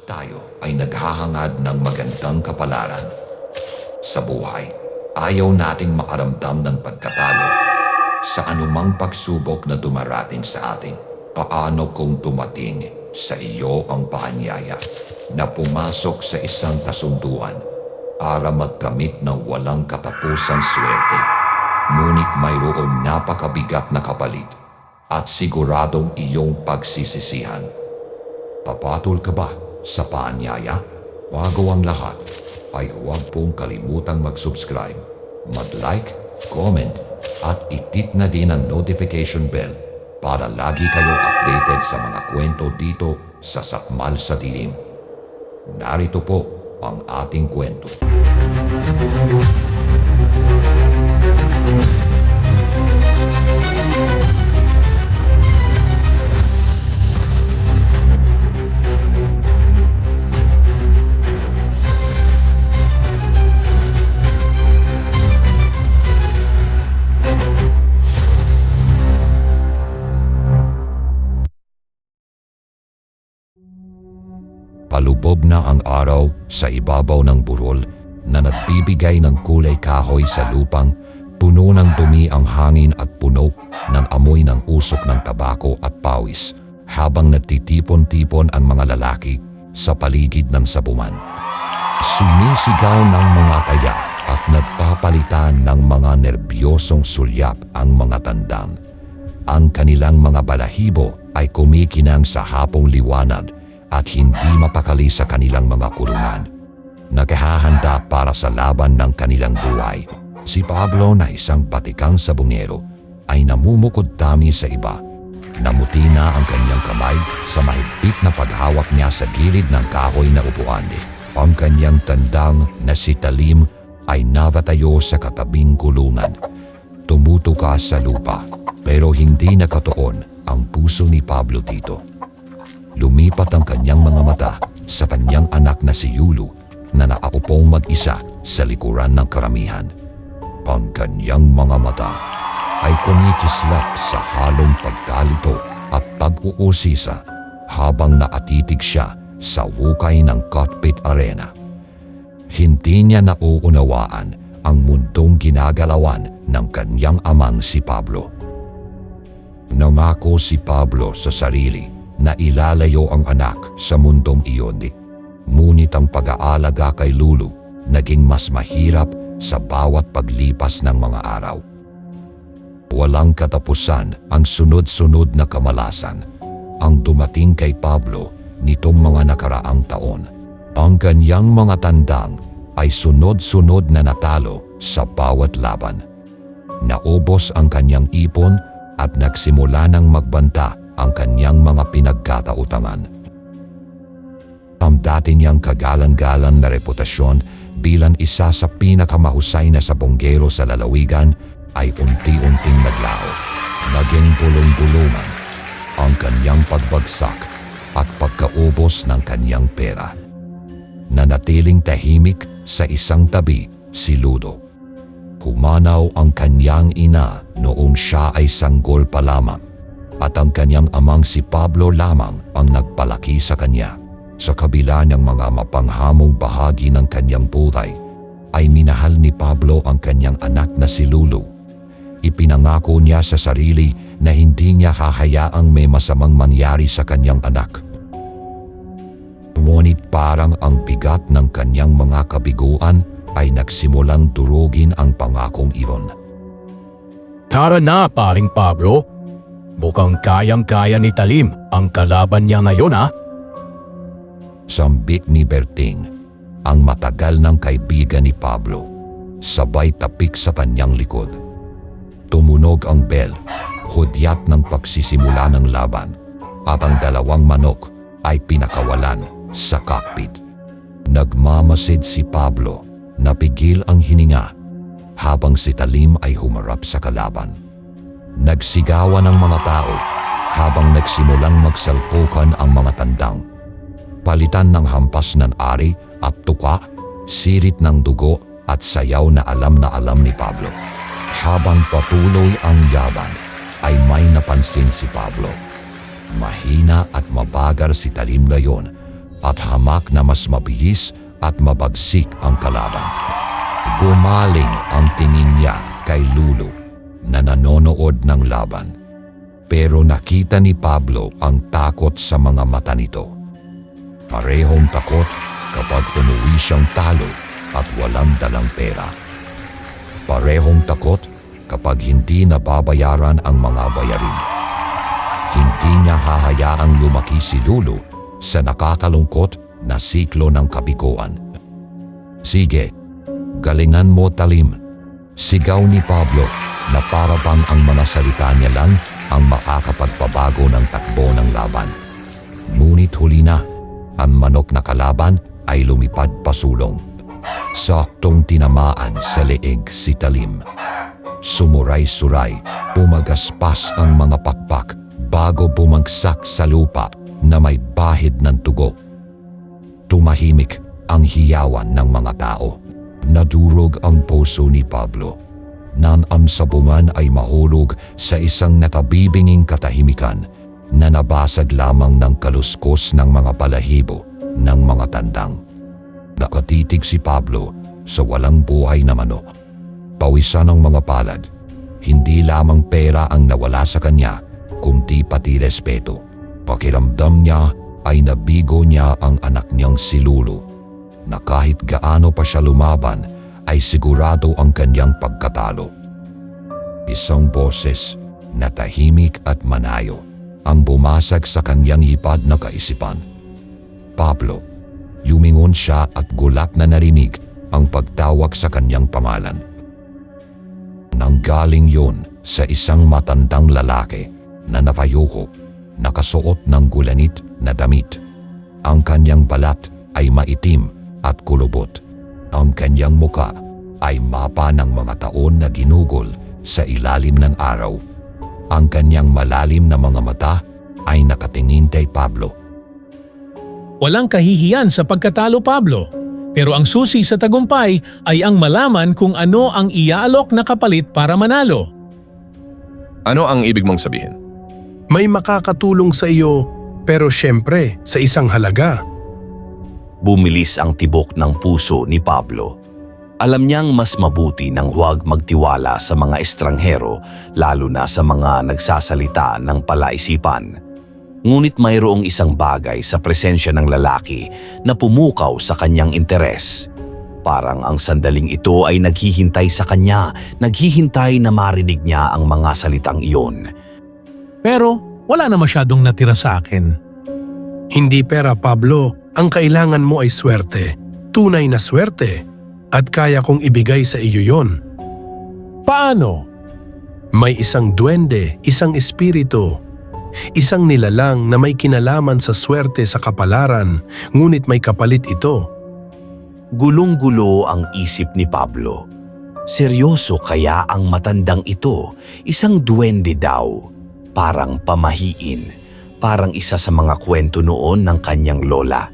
tayo ay naghahangad ng magandang kapalaran. Sa buhay, ayaw nating makaramdam ng pagkatalo sa anumang pagsubok na dumarating sa atin. Paano kung dumating sa iyo ang paanyaya na pumasok sa isang kasunduan para magkamit ng walang katapusang swerte, ngunit mayroong napakabigat na kapalit at siguradong iyong pagsisisihan? Papatol ka ba sa paanyaya? Bago ang lahat, ay huwag pong kalimutang mag-subscribe, mag-like, comment, at i-hit na din ang notification bell para lagi kayong updated sa mga kwento dito sa Sakmal sa Dilim. Narito po ang ating kwento. Palubog na ang araw sa ibabaw ng burol na nagbibigay ng kulay kahoy sa lupang, puno ng dumi ang hangin at puno ng amoy ng usok ng tabako at pawis habang nagtitipon-tipon ang mga lalaki sa paligid ng sabuman. Sumisigaw ng mga taya at nagpapalitan ng mga nerbyosong sulyap ang mga tandang. Ang kanilang mga balahibo ay kumikinang sa hapong liwanag at hindi mapakali sa kanilang mga kulungan. Naghahanda para sa laban ng kanilang buhay. Si Pablo na isang batikang sabungero ay namumukod tami sa iba. Namuti na ang kanyang kamay sa mahigpit na paghawak niya sa gilid ng kahoy na upuan. Ang kanyang tandang na si Talim ay navatayo sa katabing kulungan. Tumutuka sa lupa pero hindi nakatuon ang puso ni Pablo dito. Lumipat ang kanyang mga mata sa kanyang anak na si Yulu na nakaupong mag-isa sa likuran ng karamihan. Ang kanyang mga mata ay kumikislap sa halong pagkalito at pag-uusisa habang naatitig siya sa hukay ng cockpit arena. Hindi niya nauunawaan ang mundong ginagalawan ng kanyang amang si Pablo. Nangako si Pablo sa sarili na ilalayo ang anak sa mundong iyon. Ngunit ang pag-aalaga kay Lulu naging mas mahirap sa bawat paglipas ng mga araw. Walang katapusan ang sunod-sunod na kamalasan ang dumating kay Pablo nitong mga nakaraang taon. Ang kanyang mga tandang ay sunod-sunod na natalo sa bawat laban. Naubos ang kanyang ipon at nagsimula ng magbanta ang kanyang mga pinagkatautangan. Ang dati niyang kagalang-galang na reputasyon bilang isa sa pinakamahusay na sabonggero sa lalawigan ay unti-unting naglaho. Naging bulong-bulungan ang kanyang pagbagsak at pagkaubos ng kanyang pera. Nanatiling tahimik sa isang tabi si Ludo. Humanaw ang kanyang ina noong siya ay sanggol pa lamang. At ang kanyang amang si Pablo lamang ang nagpalaki sa kanya. Sa kabila ng mga mapanghamong bahagi ng kanyang buhay, ay minahal ni Pablo ang kanyang anak na si Lulu. Ipinangako niya sa sarili na hindi niya hahayaang may masamang mangyari sa kanyang anak. Ngunit parang ang bigat ng kanyang mga kabiguan ay nagsimulang durugin ang pangakong iyon. Tara na, paring Pablo. Mukhang kayang-kaya ni Talim ang kalaban niya ngayon, ha? Sambit ni Berting, ang matagal ng kaibigan ni Pablo, sabay tapik sa kanyang likod. Tumunog ang bell, hudyat ng pagsisimula ng laban, at ang dalawang manok ay pinakawalan sa cockpit. Nagmamasid si Pablo, napigil ang hininga, habang si Talim ay humarap sa kalaban. Nagsigawan ang mga tao habang nagsimulang magsalpukan ang mga tandang. Palitan ng hampas ng ari at tuka, sirit ng dugo at sayaw na alam ni Pablo. Habang patuloy ang yaban, ay may napansin si Pablo. Mahina at mabagal si Talim ngayon at hamak na mas mabilis at mabagsik ang kalaban. Gumaling ang tingin niya kay Lulu na nanonood ng laban. Pero nakita ni Pablo ang takot sa mga mata nito. Parehong takot kapag umuwi siyang talo at walang dalang pera. Parehong takot kapag hindi nababayaran ang mga bayarin. Hindi niya hahayaang lumaki si Lulu sa nakakalungkot na siklo ng kabiguan. Sige, galingan mo Talim. Sigaw ni Pablo na para bang ang mga salita niya lang ang makakapagpabago ng takbo ng laban. Ngunit huli na, ang manok na kalaban ay lumipad pasulong. Saktong tinamaan sa leeg si Talim. Sumuray-suray, pumagaspas ang mga pakpak bago bumagsak sa lupa na may bahid ng tugo. Tumahimik ang hiyawan ng mga tao. Nadurog ang puso ni Pablo. Nang ang sabungan ay mahulog sa isang nakabibinging katahimikan na nabasag lamang ng kaluskos ng mga balahibo ng mga tandang. Nakatitig si Pablo sa walang buhay na manok. Pawisan ng mga palad. Hindi lamang pera ang nawala sa kanya, kundi pati respeto. Pakiramdam niya ay nabigo niya ang anak niyang si Lulu, na kahit gaano pa siya lumaban ay sigurado ang kanyang pagkatalo. Isang boses na tahimik at manayo ang bumasag sa kanyang hipad na kaisipan. Pablo, lumingon siya at gulat na narinig ang pagtawag sa kanyang pangalan. Nanggaling yun sa isang matandang lalaki na napayuko, nakasuot ng gulanit na damit. Ang kanyang balat ay maitim at kulubot. Ang kanyang muka ay mapa ng mga taon na ginugol sa ilalim ng araw. Ang kanyang malalim na mga mata ay nakatingin kay Pablo. Walang kahihiyan sa pagkatalo, Pablo. Pero ang susi sa tagumpay ay ang malaman kung ano ang iaalok na kapalit para manalo. Ano ang ibig mong sabihin? May makakatulong sa iyo, pero syempre sa isang halaga. Bumilis ang tibok ng puso ni Pablo. Alam niyang mas mabuti nang huwag magtiwala sa mga estranghero, lalo na sa mga nagsasalita ng palaisipan. Ngunit mayroong isang bagay sa presensya ng lalaki na pumukaw sa kanyang interes. Parang ang sandaling ito ay naghihintay sa kanya, naghihintay na marinig niya ang mga salitang iyon. Pero wala na masyadong natira sa akin. Hindi pera, Pablo. Ang kailangan mo ay swerte. Tunay na swerte. At kaya kong ibigay sa iyo yon. Paano? May isang duwende, isang espiritu, isang nilalang na may kinalaman sa swerte sa kapalaran, ngunit may kapalit ito. Gulong-gulo ang isip ni Pablo. Seryoso kaya ang matandang ito? Isang duwende daw. Parang pamahiin. Parang isa sa mga kwento noon ng kanyang lola.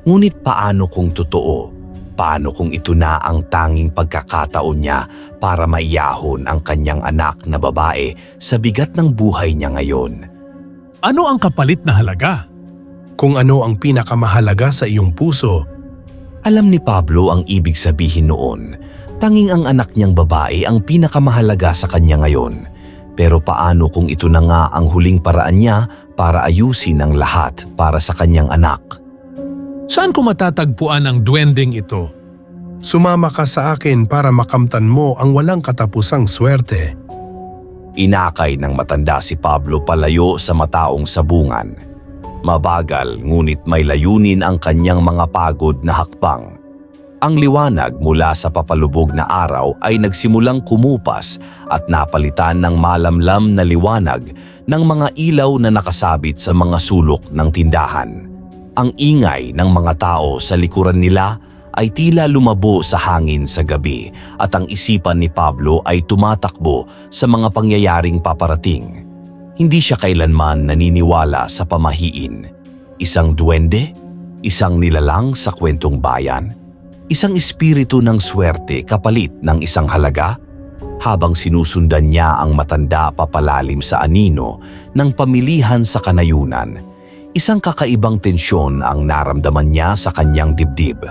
Ngunit paano kung totoo? Paano kung ito na ang tanging pagkakataon niya para maiyahon ang kanyang anak na babae sa bigat ng buhay niya ngayon? Ano ang kapalit na halaga? Kung ano ang pinakamahalaga sa iyong puso. Alam ni Pablo ang ibig sabihin noon. Tanging ang anak niyang babae ang pinakamahalaga sa kanya ngayon. Pero paano kung ito na nga ang huling paraan niya para ayusin ang lahat para sa kanyang anak? Saan ko matatagpuan ang duwending ito? Sumama ka sa akin para makamtan mo ang walang katapusang swerte. Inakay ng matanda si Pablo palayo sa mataong sabungan. Mabagal ngunit may layunin ang kanyang mga pagod na hakbang. Ang liwanag mula sa papalubog na araw ay nagsimulang kumupas at napalitan ng malamlam na liwanag ng mga ilaw na nakasabit sa mga sulok ng tindahan. Ang ingay ng mga tao sa likuran nila ay tila lumabo sa hangin sa gabi at ang isipan ni Pablo ay tumatakbo sa mga pangyayaring paparating. Hindi siya kailanman naniniwala sa pamahiin. Isang duwende? Isang nilalang sa kwentong bayan? Isang espiritu ng swerte kapalit ng isang halaga? Habang sinusundan niya ang matanda papalalim sa anino ng pamilihan sa kanayunan, Isang kakaibang tensyon ang naramdaman niya sa kanyang dibdib.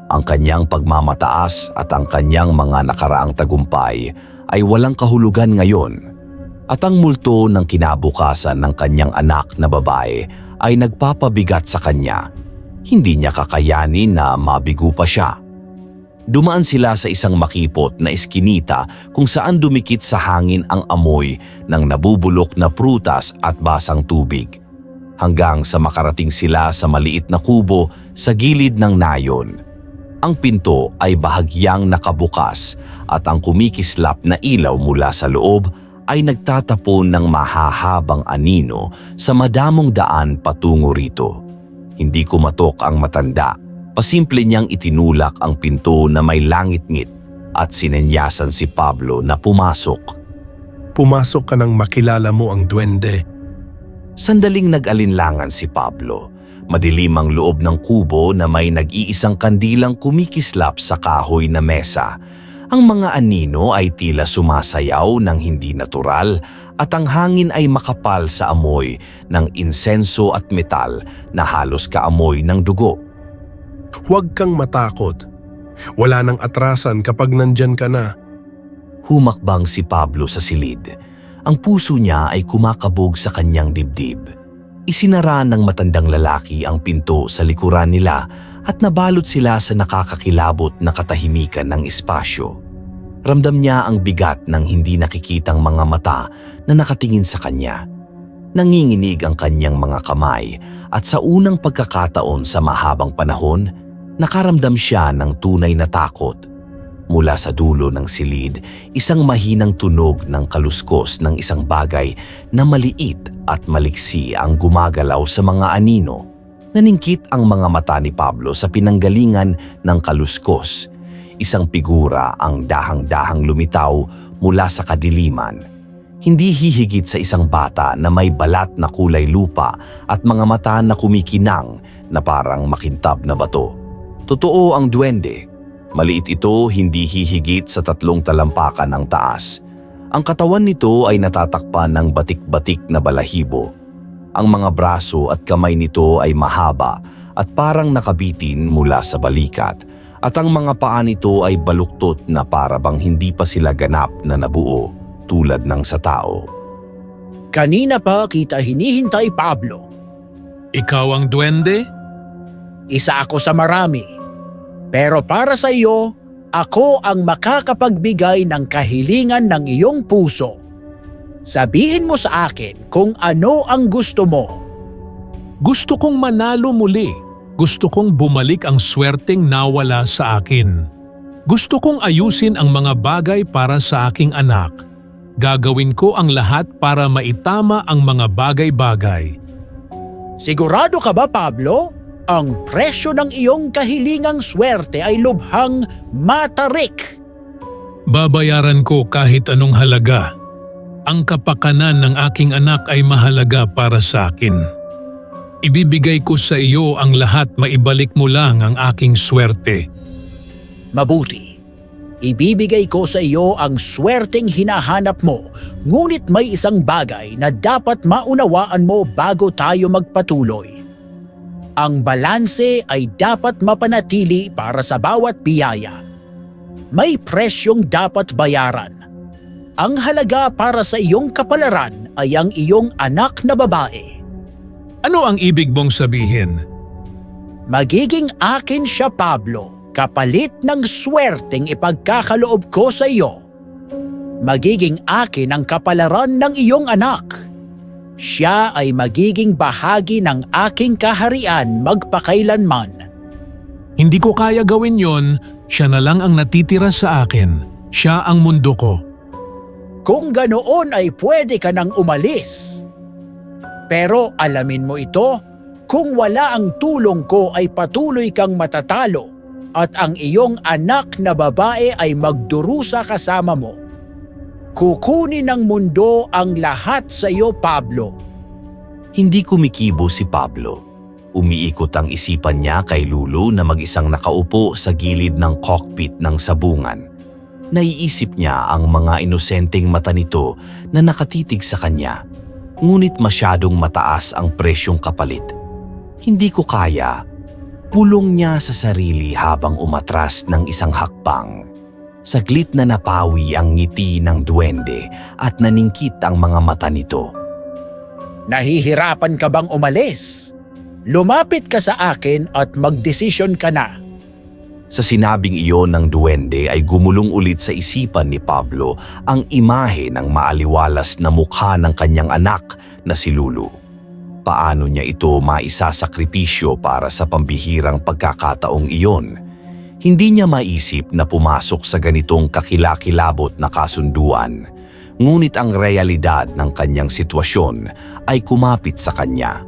Ang kanyang pagmamataas at ang kanyang mga nakaraang tagumpay ay walang kahulugan ngayon. At ang multo ng kinabukasan ng kanyang anak na babae ay nagpapabigat sa kanya. Hindi niya kakayanin na mabigo pa siya. Dumaan sila sa isang makipot na iskinita kung saan dumikit sa hangin ang amoy ng nabubulok na prutas at basang tubig. Hanggang sa makarating sila sa maliit na kubo sa gilid ng nayon. Ang pinto ay bahagyang nakabukas at ang kumikislap na ilaw mula sa loob ay nagtatapon ng mahahabang anino sa madamong daan patungo rito. Hindi kumatok ang matanda. Pasimple niyang itinulak ang pinto na may langit-ngit at sinenyasan si Pablo na pumasok. Pumasok ka nang makilala mo ang duwende. Sandaling nag-alinlangan si Pablo. Madilim ang loob ng kubo na may nag-iisang kandilang kumikislap sa kahoy na mesa. Ang mga anino ay tila sumasayaw ng hindi natural at ang hangin ay makapal sa amoy ng insenso at metal na halos kaamoy ng dugo. Huwag kang matakot. Wala nang atrasan kapag nandyan ka na. Humakbang si Pablo sa silid. Ang puso niya ay kumakabog sa kanyang dibdib. Isinara ng matandang lalaki ang pinto sa likuran nila at nabalot sila sa nakakakilabot na katahimikan ng espasyo. Ramdam niya ang bigat ng hindi nakikitang mga mata na nakatingin sa kanya. Nanginginig ang kanyang mga kamay at sa unang pagkakataon sa mahabang panahon, nakaramdam siya ng tunay na takot. Mula sa dulo ng silid, isang mahinang tunog ng kaluskos ng isang bagay na maliit at maliksi ang gumagalaw sa mga anino. Naningkit ang mga mata ni Pablo sa pinanggalingan ng kaluskos. Isang figura ang dahang-dahang lumitaw mula sa kadiliman. Hindi hihigit sa isang bata na may balat na kulay lupa at mga mata na kumikinang na parang makintab na bato. Totoo ang duwende. Maliit ito, hindi hihigit sa 3 talampakan ang taas. Ang katawan nito ay natatakpan ng batik-batik na balahibo. Ang mga braso at kamay nito ay mahaba at parang nakabitin mula sa balikat. At ang mga paa nito ay baluktot na para bang hindi pa sila ganap na nabuo tulad ng sa tao. Kanina pa kita hinihintay, Pablo. Ikaw ang duwende? Isa ako sa marami. Pero para sa iyo, ako ang makakapagbigay ng kahilingan ng iyong puso. Sabihin mo sa akin kung ano ang gusto mo. Gusto kong manalo muli. Gusto kong bumalik ang swerteng nawala sa akin. Gusto kong ayusin ang mga bagay para sa aking anak. Gagawin ko ang lahat para maitama ang mga bagay-bagay. Sigurado ka ba, Pablo? Ang presyo ng iyong kahilingang swerte ay lubhang matarik. Babayaran ko kahit anong halaga. Ang kapakanan ng aking anak ay mahalaga para sa akin. Ibibigay ko sa iyo ang lahat, maibalik mo lang ang aking swerte. Mabuti. Ibibigay ko sa iyo ang swerteng hinahanap mo, ngunit may isang bagay na dapat maunawaan mo bago tayo magpatuloy. Ang balanse ay dapat mapanatili para sa bawat biyaya. May presyong dapat bayaran. Ang halaga para sa iyong kapalaran ay ang iyong anak na babae. Ano ang ibig mong sabihin? Magiging akin siya, Pablo, kapalit ng swerteng ipagkakaloob ko sa iyo. Magiging akin ang kapalaran ng iyong anak. Siya ay magiging bahagi ng aking kaharian magpakailanman. Hindi ko kaya gawin yon, siya na lang ang natitira sa akin. Siya ang mundo ko. Kung ganoon ay pwede ka nang umalis. Pero alamin mo ito, kung wala ang tulong ko ay patuloy kang matatalo at ang iyong anak na babae ay magdurusa kasama mo. Kukunin ng mundo ang lahat sa iyo, Pablo. Hindi kumikibo si Pablo. Umiikot ang isipan niya kay Lulu na mag-isang nakaupo sa gilid ng cockpit ng sabungan. Naiisip niya ang mga inosenteng mata nito na nakatitig sa kanya, ngunit masyadong mataas ang presyong kapalit. Hindi ko kaya. Pulong niya sa sarili habang umatras ng isang hakbang. Saglit na napawi ang ngiti ng duwende at naningkit ang mga mata nito. Nahihirapan ka bang umalis? Lumapit ka sa akin at magdesisyon ka na. Sa sinabing iyon ng duwende ay gumulong ulit sa isipan ni Pablo ang imahe ng maaliwalas na mukha ng kanyang anak na si Lulu. Paano niya ito maisasakripisyo para sa pambihirang pagkakataong iyon? Hindi niya maisip na pumasok sa ganitong kakilakilabot na kasunduan. Ngunit ang realidad ng kanyang sitwasyon ay kumapit sa kanya.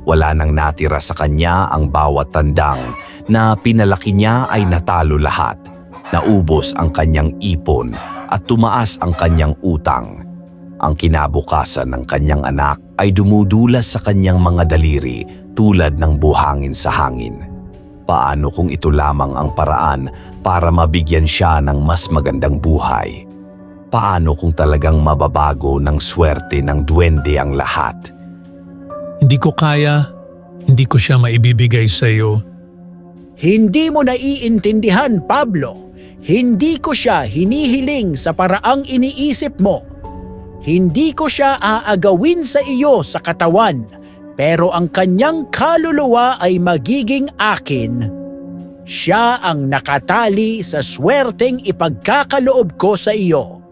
Wala nang natira sa kanya ang bawat tandang na pinalaki niya ay natalo lahat. Naubos ang kanyang ipon at tumaas ang kanyang utang. Ang kinabukasan ng kanyang anak ay dumudulas sa kanyang mga daliri tulad ng buhangin sa hangin. Paano kung ito lamang ang paraan para mabigyan siya ng mas magandang buhay? Paano kung talagang mababago ng swerte ng duwende ang lahat? Hindi ko kaya, hindi ko siya maibibigay sa iyo. Hindi mo naiintindihan, Pablo. Hindi ko siya hinihiling sa paraang iniisip mo. Hindi ko siya aagawin sa iyo sa katawan, pero ang kanyang kaluluwa ay magiging akin. Siya ang nakatali sa swerteng ipagkakaloob ko sa iyo.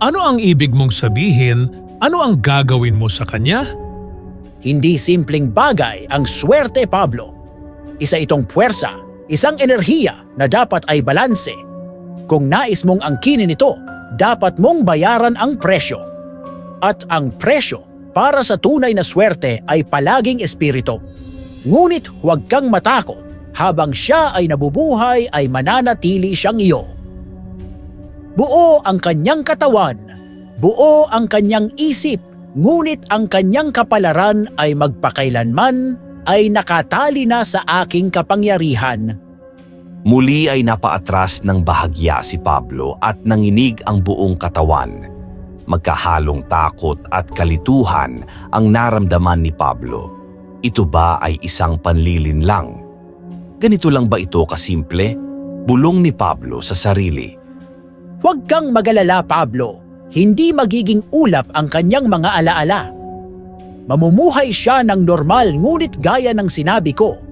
Ano ang ibig mong sabihin? Ano ang gagawin mo sa kanya? Hindi simpleng bagay ang swerte, Pablo. Isa itong puwersa, isang enerhiya na dapat ay balanse. Kung nais mong angkinin ito, dapat mong bayaran ang presyo. At ang presyo para sa tunay na swerte ay palaging espiritu. Ngunit huwag kang matakot, habang siya ay nabubuhay ay mananatili siyang iyo. Buo ang kanyang katawan, buo ang kanyang isip, ngunit ang kanyang kapalaran ay magpakailanman ay nakatali na sa aking kapangyarihan. Muli ay napaatras ng bahagya si Pablo at nanginig ang buong katawan. Magkahalong takot at kalituhan ang naramdaman ni Pablo. Ito ba ay isang panlilin lang? Ganito lang ba ito kasimple? Bulong ni Pablo sa sarili. Huwag kang magalala, Pablo. Hindi magiging ulap ang kanyang mga alaala. Mamumuhay siya ng normal ngunit gaya ng sinabi ko,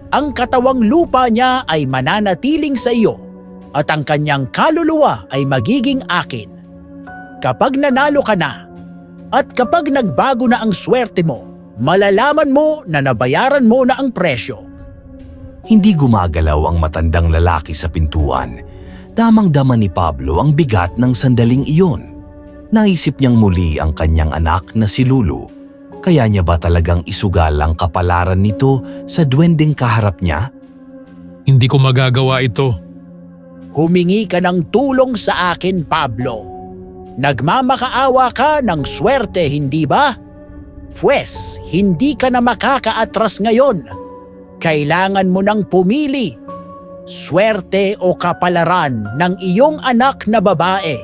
ang katawang lupa niya ay mananatiling sa iyo at ang kanyang kaluluwa ay magiging akin. Kapag nanalo ka na at kapag nagbago na ang swerte mo, malalaman mo na nabayaran mo na ang presyo. Hindi gumagalaw ang matandang lalaki sa pintuan. Damang-dama ni Pablo ang bigat ng sandaling iyon. Naisip niyang muli ang kanyang anak na si Lulu. Kaya niya ba talagang isugal ang kapalaran nito sa duwendeng kaharap niya? Hindi ko magagawa ito. Humingi ka ng tulong sa akin, Pablo. Nagmamakaawa ka ng swerte, hindi ba? Pwes, hindi ka na makakaatras ngayon. Kailangan mo nang pumili. Swerte o kapalaran ng iyong anak na babae.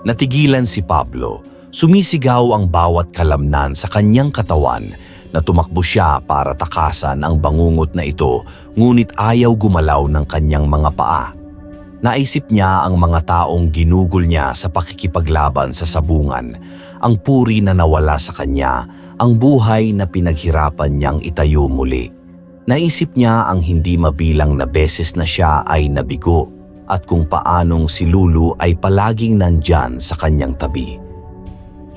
Natigilan si Pablo. Sumisigaw ang bawat kalamnan sa kanyang katawan na tumakbo siya para takasan ang bangungot na ito, ngunit ayaw gumalaw ng kanyang mga paa. Naisip niya ang mga taong ginugol niya sa pakikipaglaban sa sabungan, ang puri na nawala sa kanya, ang buhay na pinaghirapan niyang itayo muli. Naisip niya ang hindi mabilang na beses na siya ay nabigo at kung paanong si Lulu ay palaging nandyan sa kanyang tabi.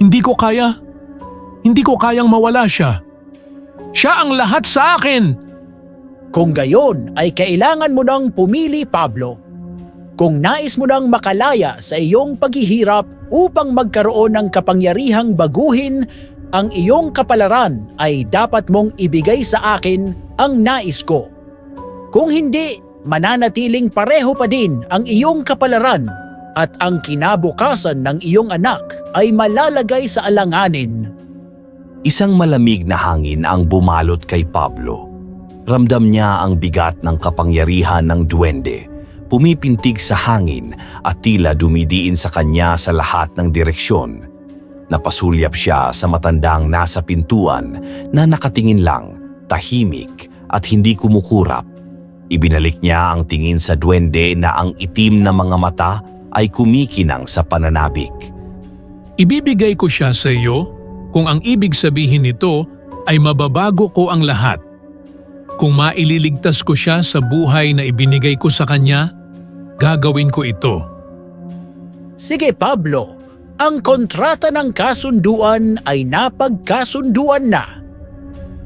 Hindi ko kaya. Hindi ko kayang mawala siya. Siya ang lahat sa akin. Kung gayon ay kailangan mo nang pumili, Pablo. Kung nais mo nang makalaya sa iyong paghihirap upang magkaroon ng kapangyarihang baguhin ang iyong kapalaran, ay dapat mong ibigay sa akin ang nais ko. Kung hindi, mananatiling pareho pa din ang iyong kapalaran at ang kinabukasan ng iyong anak ay malalagay sa alanganin. Isang malamig na hangin ang bumalot kay Pablo. Ramdam niya ang bigat ng kapangyarihan ng duwende. Pumipintig sa hangin at tila dumidiin sa kanya sa lahat ng direksyon. Napasulyap siya sa matandang nasa pintuan na nakatingin lang, tahimik at hindi kumukurap. Ibinalik niya ang tingin sa duwende na ang itim na mga mata ay kumikinang sa pananabik. Ibibigay ko siya sa iyo kung ang ibig sabihin nito ay mababago ko ang lahat. Kung maililigtas ko siya sa buhay na ibinigay ko sa kanya, gagawin ko ito. Sige Pablo, ang kontrata ng kasunduan ay napagkasunduan na.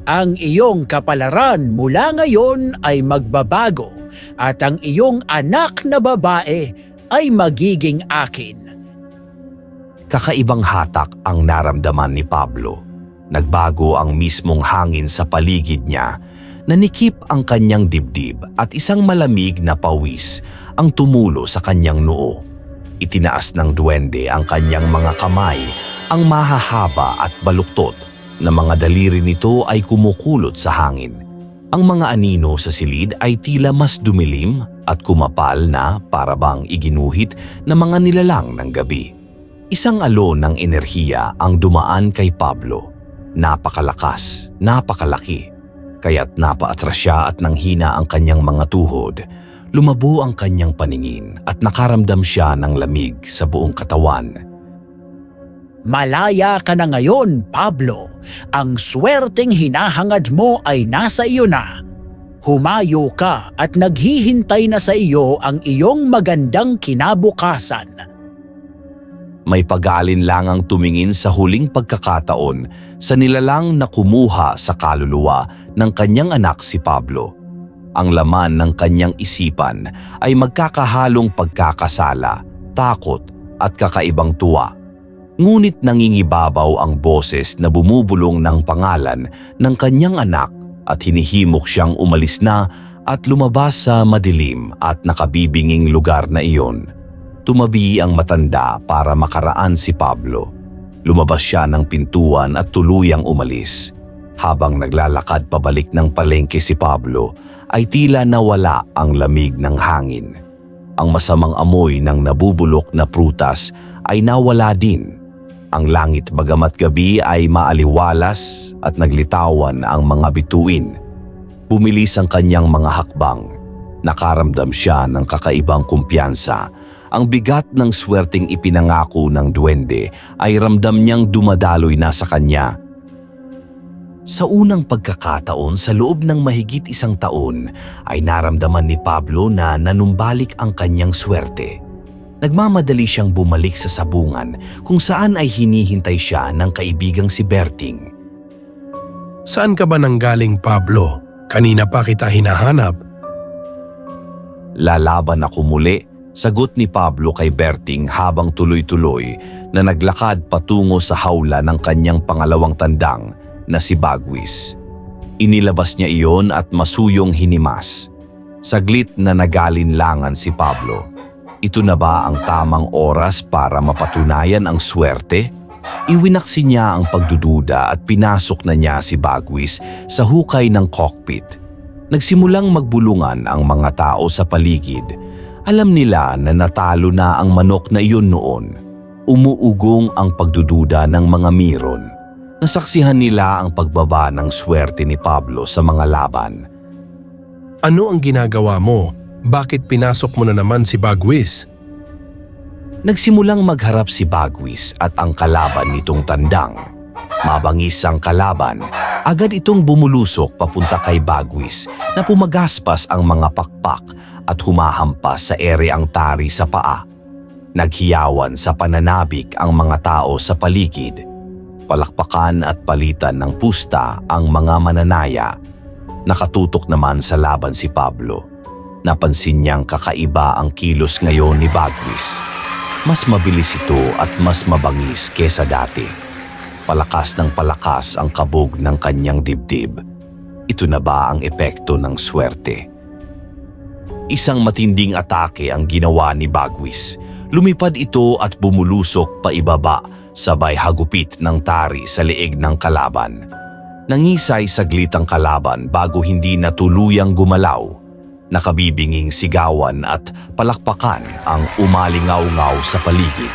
Ang iyong kapalaran mula ngayon ay magbabago at ang iyong anak na babae ay magiging akin. Kakaibang hatak ang naramdaman ni Pablo. Nagbago ang mismong hangin sa paligid niya, nanikip ang kanyang dibdib at isang malamig na pawis ang tumulo sa kanyang noo. Itinaas ng duwende ang kanyang mga kamay, ang mahahaba at baluktot na mga daliri nito ay kumukulot sa hangin. Ang mga anino sa silid ay tila mas dumilim at kumapal na para bang iginuhit na mga nilalang ng gabi. Isang alon ng enerhiya ang dumaan kay Pablo. Napakalakas, napakalaki. Kaya't napaatras siya at nanghina ang kanyang mga tuhod. Lumabo ang kanyang paningin at nakaramdam siya ng lamig sa buong katawan. Malaya ka na ngayon, Pablo. Ang swerteng hinahangad mo ay nasa iyo na. Humayo ka at naghihintay na sa iyo ang iyong magandang kinabukasan. May pag-aalinlangang tumingin sa huling pagkakataon sa nilalang na kumuha sa kaluluwa ng kanyang anak si Pablo. Ang laman ng kanyang isipan ay magkakahalong pagkakasala, takot at kakaibang tuwa. Ngunit nangingibabaw ang boses na bumubulong ng pangalan ng kanyang anak at hinihimok siyang umalis na at lumabas sa madilim at nakabibinging lugar na iyon. Tumabi ang matanda para makaraan si Pablo. Lumabas siya ng pintuan at tuluyang umalis. Habang naglalakad pabalik ng palengke si Pablo, ay tila nawala ang lamig ng hangin. Ang masamang amoy ng nabubulok na prutas ay nawala din. Ang langit bagamat gabi ay maaliwalas at naglitawan ang mga bituin. Bumilis ang kanyang mga hakbang. Nakaramdam siya ng kakaibang kumpiyansa. Ang bigat ng swerteng ipinangako ng duwende ay ramdam niyang dumadaloy na sa kanya. Sa unang pagkakataon sa loob ng mahigit 1 taon ay naramdaman ni Pablo na nanumbalik ang kanyang swerte. Nagmamadali siyang bumalik sa sabungan kung saan ay hinihintay siya ng kaibigang si Berting. Saan ka ba nanggaling, Pablo? Kanina pa kita hinahanap. Lalaban ako muli, sagot ni Pablo kay Berting habang tuloy-tuloy na naglakad patungo sa hawla ng kanyang pangalawang tandang na si Bagwis. Inilabas niya iyon at masuyong hinimas. Saglit na nagalinlangan si Pablo. Ito na ba ang tamang oras para mapatunayan ang swerte? Iwinaksi niya ang pagdududa at pinasok na niya si Bagwis sa hukay ng cockpit. Nagsimulang magbulungan ang mga tao sa paligid. Alam nila na natalo na ang manok na iyon noon. Umuugong ang pagdududa ng mga miron. Nasaksihan nila ang pagbaba ng swerte ni Pablo sa mga laban. Ano ang ginagawa mo? Bakit pinasok mo na naman si Bagwis? Nagsimulang magharap si Bagwis at ang kalaban nitong tandang. Mabangis ang kalaban, agad itong bumulusok papunta kay Bagwis na pumagaspas ang mga pakpak at humahampas sa ere ang tari sa paa. Naghiyawan sa pananabik ang mga tao sa paligid. Palakpakan at palitan ng pusta ang mga mananaya. Nakatutok naman sa laban si Pablo. Napansin niyang kakaiba ang kilos ngayon ni Bagwis. Mas mabilis ito at mas mabangis kesa dati. Palakas ng palakas ang kabog ng kanyang dibdib. Ito na ba ang epekto ng swerte? Isang matinding atake ang ginawa ni Bagwis. Lumipad ito at bumulusok pa ibaba sabay hagupit ng tari sa leeg ng kalaban. Nangisay saglit ang kalaban bago hindi na tuluyang gumalaw. Nakabibinging sigawan at palakpakan ang umalingaw-ngaw sa paligid.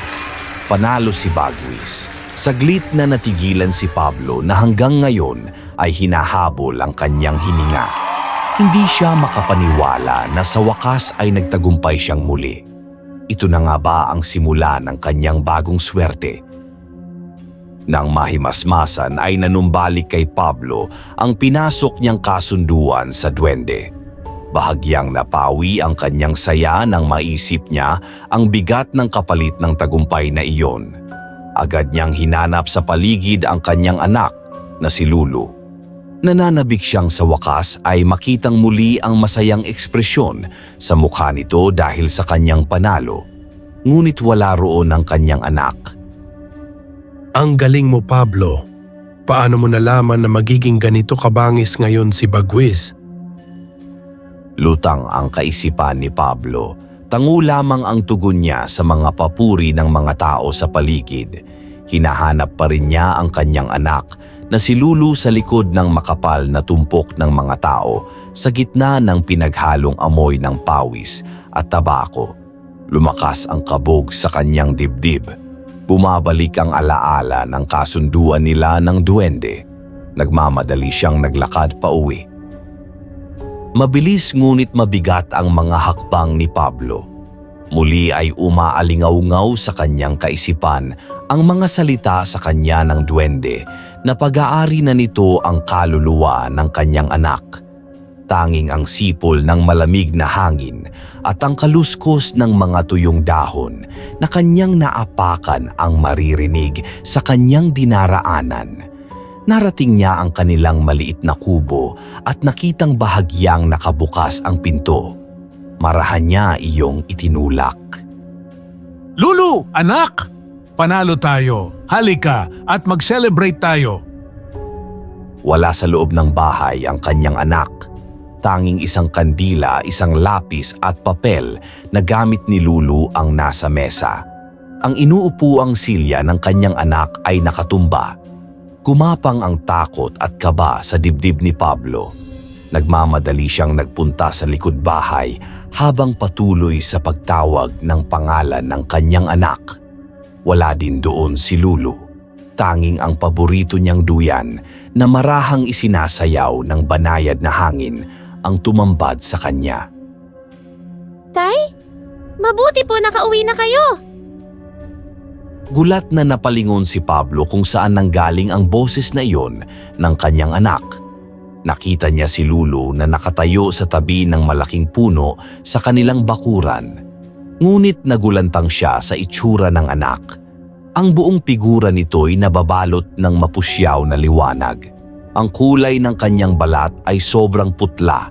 Panalo si Bagwis. Saglit na natigilan si Pablo na hanggang ngayon ay hinahabol ang kanyang hininga. Hindi siya makapaniwala na sa wakas ay nagtagumpay siyang muli. Ito na nga ba ang simula ng kanyang bagong swerte? Nang mahimasmasan ay nanumbalik kay Pablo ang pinasok niyang kasunduan sa duwende. Bahagyang napawi ang kanyang saya nang maisip niya ang bigat ng kapalit ng tagumpay na iyon. Agad niyang hinanap sa paligid ang kanyang anak na si Lulu. Nananabik siyang sa wakas ay makitang muli ang masayang ekspresyon sa mukha nito dahil sa kanyang panalo. Ngunit wala roon ang kanyang anak. Ang galing mo, Pablo. Paano mo nalaman na magiging ganito kabangis ngayon si Bagwis? Lutang ang kaisipan ni Pablo. Tango lamang ang tugon niya sa mga papuri ng mga tao sa paligid. Hinahanap pa rin niya ang kanyang anak na si Lulu sa likod ng makapal na tumpok ng mga tao sa gitna ng pinaghalong amoy ng pawis at tabako. Lumakas ang kabog sa kanyang dibdib. Bumabalik ang alaala ng kasunduan nila ng duwende. Nagmamadali siyang naglakad pa uwi. Mabilis ngunit mabigat ang mga hakbang ni Pablo. Muli ay umaalingaw-ngaw sa kanyang kaisipan ang mga salita sa kanya ng duwende na pag-aari na nito ang kaluluwa ng kanyang anak. Tanging ang sipol ng malamig na hangin at ang kaluskos ng mga tuyong dahon na kanyang naapakan ang maririnig sa kanyang dinaraanan. Narating niya ang kanilang maliit na kubo at nakitang bahagyang nakabukas ang pinto. Marahan niya iyong itinulak. Lulu, anak! Panalo tayo. Halika at mag-celebrate tayo. Wala sa loob ng bahay ang kanyang anak. Tanging isang kandila, isang lapis at papel na gamit ni Lulu ang nasa mesa. Ang inuupuang silya ng kanyang anak ay nakatumba. Kumapang ang takot at kaba sa dibdib ni Pablo. Nagmamadali siyang nagpunta sa likod bahay habang patuloy sa pagtawag ng pangalan ng kanyang anak. Wala din doon si Lulu. Tanging ang paborito niyang duyan na marahang isinasayaw ng banayad na hangin ang tumambad sa kanya. Tay, mabuti po nakauwi na kayo. Gulat na napalingon si Pablo kung saan nanggaling ang boses na iyon ng kanyang anak. Nakita niya si Lulu na nakatayo sa tabi ng malaking puno sa kanilang bakuran. Ngunit nagulantang siya sa itsura ng anak. Ang buong figura nito'y nababalot ng mapusyaw na liwanag. Ang kulay ng kanyang balat ay sobrang putla.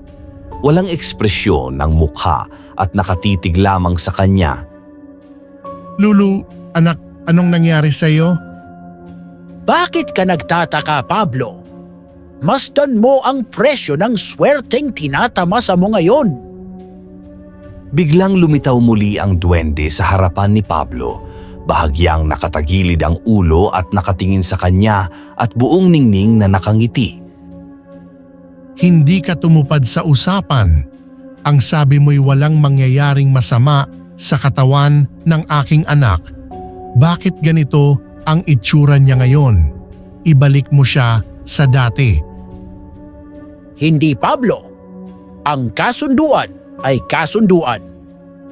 Walang ekspresyon ng mukha at nakatitig lamang sa kanya. Lulu, anak, anong nangyari sa iyo? Bakit ka nagtataka, Pablo? Masdan mo ang presyo ng swerteng tinatamasa mo ngayon. Biglang lumitaw muli ang duwende sa harapan ni Pablo. Bahagyang nakatagilid ang ulo at nakatingin sa kanya at buong ningning na nakangiti. Hindi ka tumupad sa usapan. Ang sabi mo'y walang mangyayaring masama sa katawan ng aking anak. Bakit ganito ang itsura niya ngayon? Ibalik mo siya sa dati. Hindi, Pablo. Ang kasunduan ay kasunduan.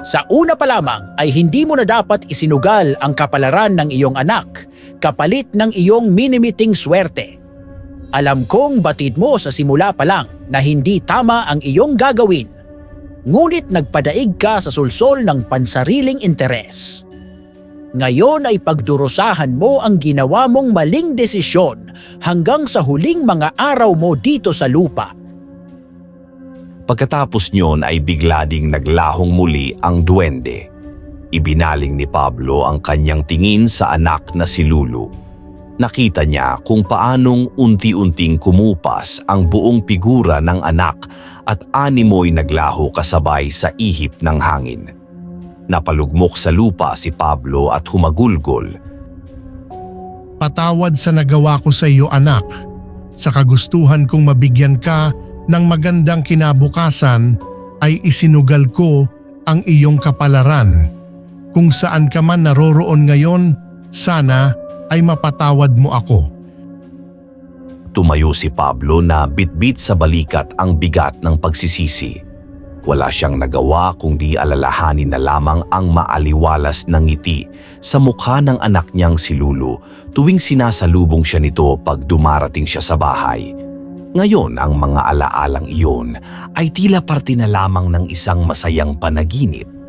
Sa una pa lamang ay hindi mo na dapat isinugal ang kapalaran ng iyong anak kapalit ng iyong minimiting swerte. Alam kong batid mo sa simula pa lang na hindi tama ang iyong gagawin. Ngunit nagpadaig ka sa sulsol ng pansariling interes. Ngayon ay pagdurusahan mo ang ginawa mong maling desisyon hanggang sa huling mga araw mo dito sa lupa. Pagkatapos niyon ay bigla ding naglahong muli ang duwende. Ibinaling ni Pablo ang kanyang tingin sa anak na si Lulu. Nakita niya kung paanong unti-unting kumupas ang buong figura ng anak at animoy naglaho kasabay sa ihip ng hangin. Napalugmok sa lupa si Pablo at humagulgol. Patawad sa nagawa ko sa iyo, anak. Sa kagustuhan kong mabigyan ka ng magandang kinabukasan ay isinugal ko ang iyong kapalaran. Kung saan ka man naroroon ngayon, sana ay mapatawad mo ako. Tumayo si Pablo na bitbit sa balikat ang bigat ng pagsisisi. Wala siyang nagawa kundi alalahanin na lamang ang maaliwalas na ngiti sa mukha ng anak niyang si Lulu tuwing sinasalubong siya nito pag dumarating siya sa bahay. Ngayon ang mga alaalang iyon ay tila parte na lamang ng isang masayang panaginip